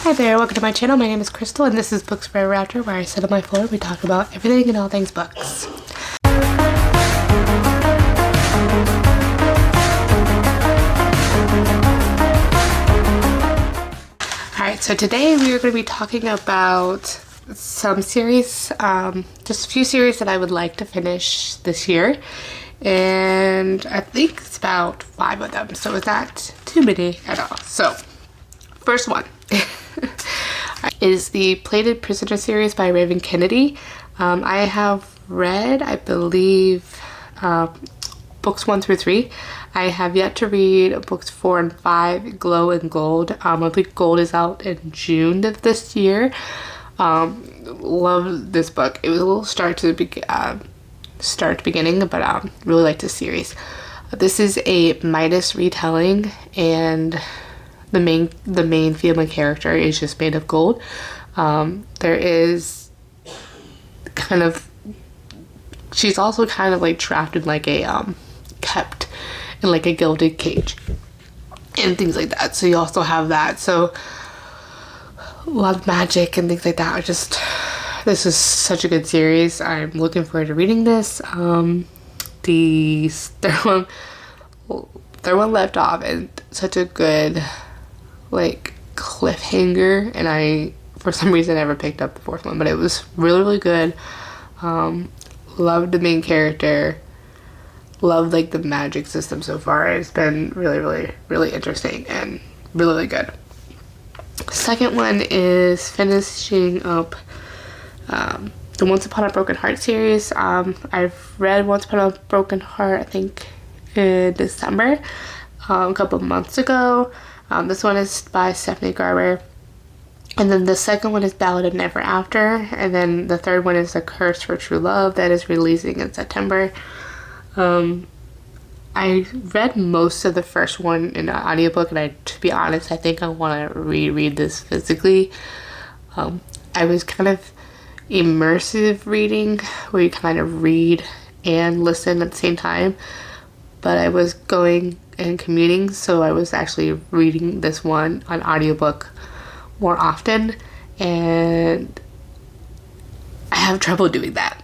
Hi there, welcome to my channel. My name is Crystal and this is Books by Raptor, where I sit on my floor and we talk about everything and all things books. Alright, so today we are going to be talking about some series, just a few series that I would like to finish this year. And I think it's about 5 of them, so it's not too many at all. So, first one is the Plated Prisoner series by Raven Kennedy. I have read, I believe, books 1 through 3. I have yet to read books 4 and 5, Glow and Gold. I think Gold is out in June of this year. Love this book. It was a little start to beginning, but really liked this series. This is a Midas retelling, and the main female character is just made of gold. There is kind of, she's also kind of like trapped in like a kept in like a gilded cage and things like that. So you also have that. So a lot of magic and things like that. This is such a good series. I'm looking forward to reading this. The third one left off in such a good like cliffhanger, and I for some reason never picked up the fourth one, but it was really good. Loved the main character, loved like the magic system so far. It's been really interesting and really good. Second one is finishing up the Once Upon a Broken Heart series. I've read Once Upon a Broken Heart, I think in December, a couple of months ago. This one is by Stephanie Garber, and then the second one is Ballad of Never After, and then the third one is The Curse for True Love, that is releasing in September. I read most of the first one in an audiobook, and to be honest, I think I want to reread this physically. I was kind of immersive reading, where you kind of read and listen at the same time, but I was going and commuting, so I was actually reading this one on audiobook more often, and I have trouble doing that.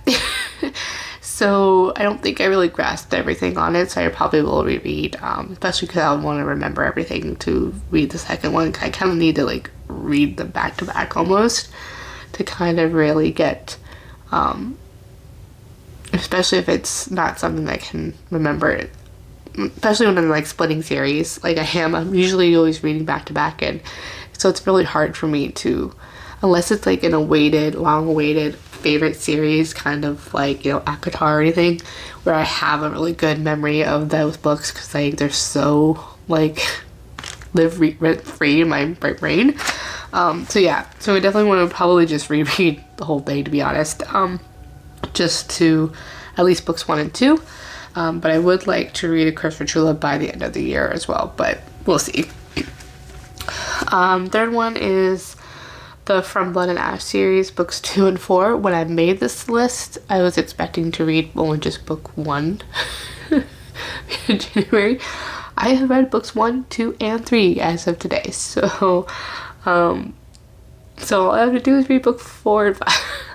So I don't think I really grasped everything on it, so I probably will reread, especially because I want to remember everything to read the second one. I kind of need to like read them back to back almost to kind of really get, especially if it's not something that I can remember, especially when I'm like splitting series like I am. I'm usually always reading back to back, and so it's really hard for me to, unless it's like in a long awaited favorite series, kind of like, you know, ACOTAR or anything, where I have a really good memory of those books because like they're so like live rent free in my brain. So yeah, so I definitely want to probably just reread the whole thing, to be honest, just to at least books 1 and 2. But I would like to read A Curse for True Love by the end of the year as well, but we'll see. Third one is the From Blood and Ash series, books 2 and 4. When I made this list, I was expecting to read only just book 1 in January. I have read books 1, 2, and 3 as of today, so all I have to do is read book 4 and 5.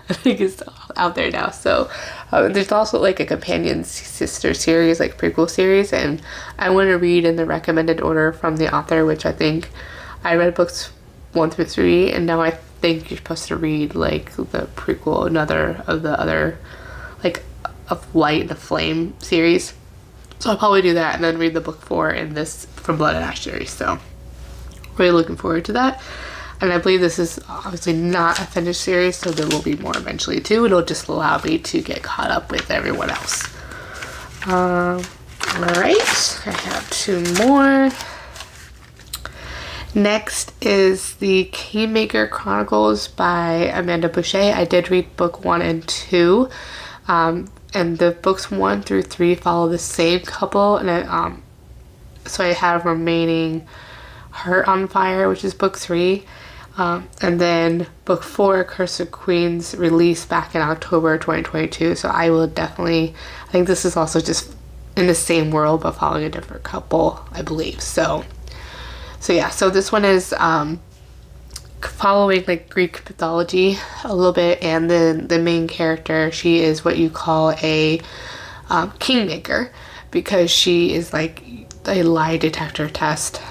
I think it's out there now. So there's also like a companion sister series, like prequel series, and I want to read in the recommended order from the author, which I think I read books 1 through 3, and now I think you're supposed to read like the prequel, another of the other, like of Light and the Flame series. So I'll probably do that and then read the book 4 in this From Blood and Ash series. So really looking forward to that. And I believe this is obviously not a finished series, so there will be more eventually too. It'll just allow me to get caught up with everyone else. Alright, I have 2 more. Next is the Kingmaker Chronicles by Amanda Boucher. I did read book 1 and 2. And the books 1 through 3 follow the same couple, and so I have remaining Heart on Fire, which is book 3, and then book 4, Curse of Queens, released back in October 2022. So I will definitely, I think this is also just in the same world but following a different couple, I believe. So yeah, so this one is following like Greek mythology a little bit, and then the main character, she is what you call a kingmaker, because she is like a lie detector test.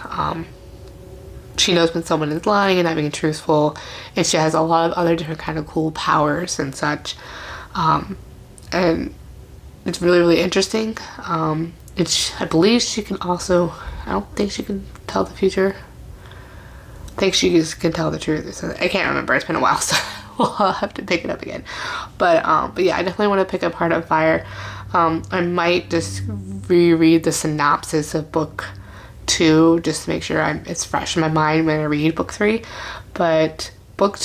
She knows when someone is lying and not being truthful, and she has a lot of other different kind of cool powers and such. And it's really, really interesting. I believe she can also, I don't think she can tell the future. I think she just can tell the truth. I can't remember. It's been a while, so I'll have to pick it up again. But yeah, I definitely want to pick up Heart on Fire. I might just reread the synopsis of book 2 just to make sure it's fresh in my mind when I read book 3. But book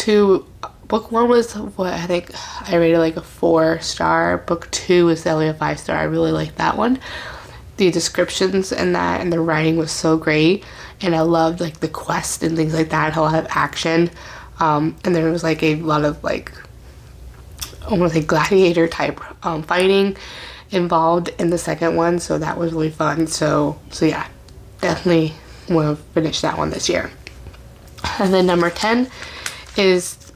1 was what I think I rated like a 4-star. Book 2 is only a 5-star. I really like that one. The descriptions in that and the writing was so great, and I loved like the quest and things like that. A lot of action, and there was like a lot of like almost like gladiator type fighting involved in the second one, so that was really fun. So yeah, definitely want to finish that one this year. And then number 10 is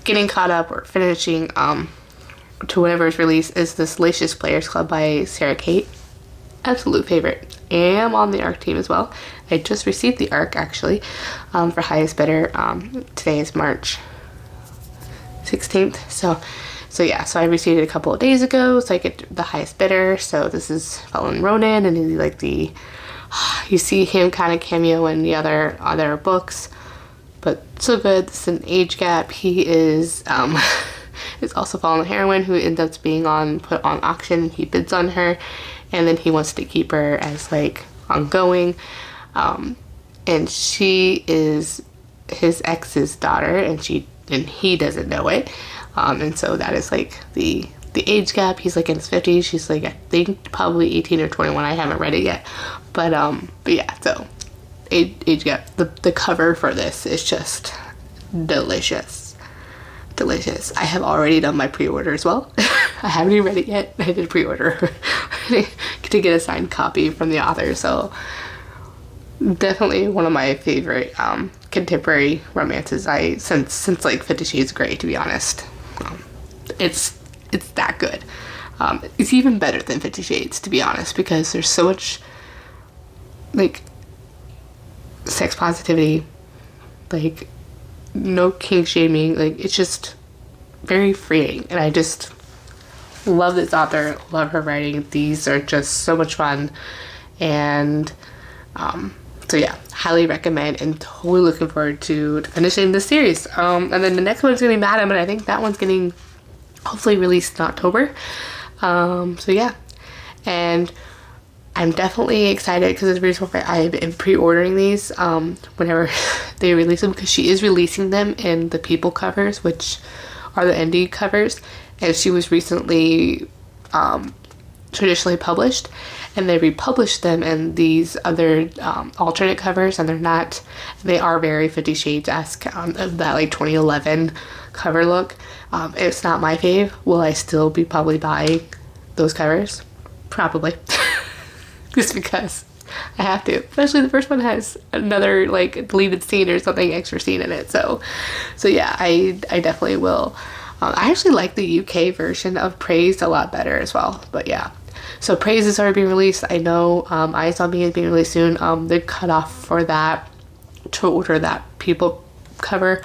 getting caught up or finishing to whatever is released, is the Salacious Players Club by Sarah Kate. Absolute favorite. I am on the ARC team as well. I just received the ARC actually for highest bidder. Today is March 16th, so yeah, so I received it a couple of days ago, so I get the highest bidder. So this is Felon Ronan, and he's like you see him kind of cameo in the other books, but so good. It's an age gap. He is is also following the heroine who ends up being put on auction. He bids on her, and then he wants to keep her as like ongoing, and she is his ex's daughter, and he doesn't know it, and so that is like the age gap. He's like in his 50s, she's like I think probably 18 or 21. I haven't read it yet, but yeah, so age gap. The cover for this is just delicious. I have already done my pre-order as well. I haven't even read it yet. I did pre-order to get a signed copy from the author, so definitely one of my favorite contemporary romances since like 50 Shades of Grey, to be honest. It's that good. It's even better than 50 Shades, to be honest, because there's so much like sex positivity, like no kink shaming, like it's just very freeing, and I just love this author, love her writing. These are just so much fun, and so yeah, highly recommend, and totally looking forward to finishing this series. And then the next one's gonna be Madam, and I think that one's getting hopefully released in October. So yeah, and I'm definitely excited because it's the reason why I've been pre-ordering these whenever they release them, because she is releasing them in the People covers, which are the indie covers, and she was recently traditionally published, and they republished them in these other alternate covers, and they are very 50 Shades-esque, of that like 2011 cover look. It's not my fave. Will I still be probably buying those covers? Probably. Just because I have to. Especially the first one has another like deleted scene or something extra scene in it. So yeah, I definitely will. I actually like the UK version of Praise a lot better as well. But yeah. So Praise is already being released. I know Eyes on Me is being released soon. The cutoff for that to order that People cover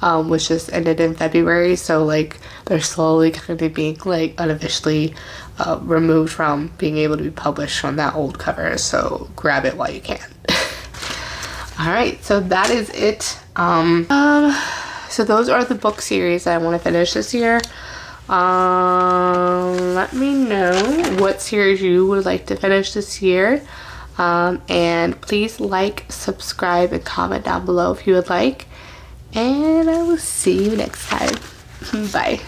which just ended in February, so like they're slowly kind of being like unofficially removed from being able to be published from that old cover, so grab it while you can. Alright, so that is it. So those are the book series I want to finish this year. Let me know what series you would like to finish this year. And please like, subscribe, and comment down below if you would like. And I will see you next time. Bye.